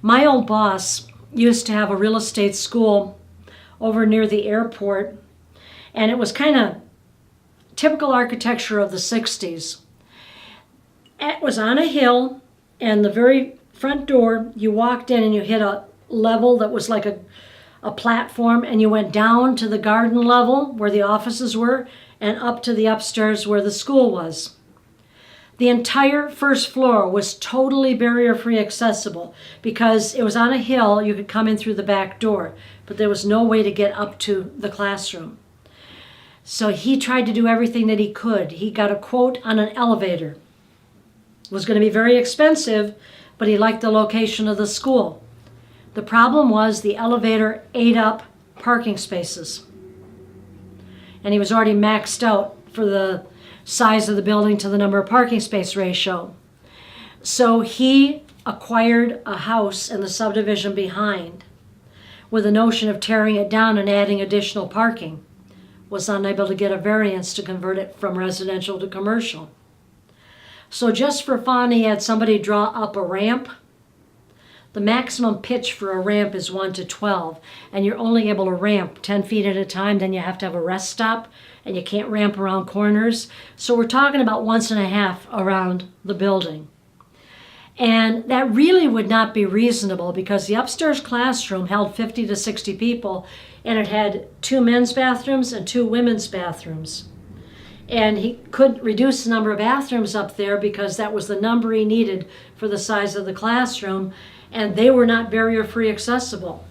My old boss used to have a real estate school over near the airport, and it was kind of typical architecture of the 60s. It was on a hill, and the very front door, you walked in and you hit a level that was like a platform, and you went down to the garden level where the offices were and up to the upstairs where the school was. The entire first floor was totally barrier-free accessible because it was on a hill. You could come in through the back door, but there was no way to get up to the classroom. So he tried to do everything that he could. He got a quote on an elevator. It was going to be very expensive, but he liked the location of the school. The problem was the elevator ate up parking spaces. And he was already maxed out for the size of the building to the number of parking space ratio. So he acquired a house in the subdivision behind with the notion of tearing it down and adding additional parking. Was unable to get a variance to convert it from residential to commercial. So just for fun, he had somebody draw up a ramp. The maximum pitch for a ramp is 1 to 12, and you're only able to ramp 10 feet at a time. Then you have to have a rest stop, and you can't ramp around corners. So we're talking about 1.5 around the building. And that really would not be reasonable because the upstairs classroom held 50 to 60 people, and it had 2 men's bathrooms and 2 women's bathrooms. And he couldn't reduce the number of bathrooms up there because that was the number he needed for the size of the classroom, and they were not barrier-free accessible.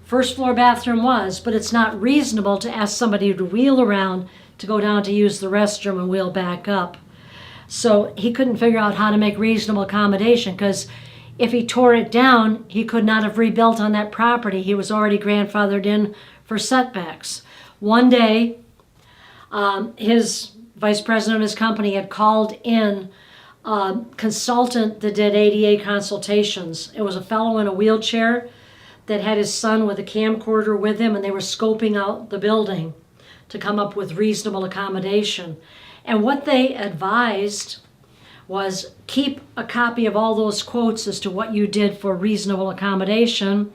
First floor bathroom was, but it's not reasonable to ask somebody to wheel around to go down to use the restroom and wheel back up. So he couldn't figure out how to make reasonable accommodation because if he tore it down, he could not have rebuilt on that property. He was already grandfathered in for setbacks. One day, his vice president of his company had called in a consultant that did ADA consultations. It was a fellow in a wheelchair that had his son with a camcorder with him, and they were scoping out the building to come up with reasonable accommodation. And what they advised was keep a copy of all those quotes as to what you did for reasonable accommodation.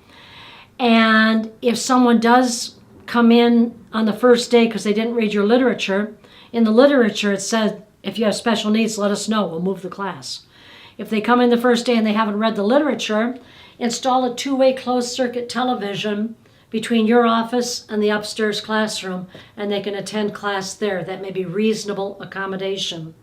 And if someone does come in on the first day because they didn't read your literature, in the literature it said, if you have special needs, let us know, we'll move the class. If they come in the first day and they haven't read the literature, install a 2-way closed circuit television between your office and the upstairs classroom, and they can attend class there. That may be reasonable accommodation.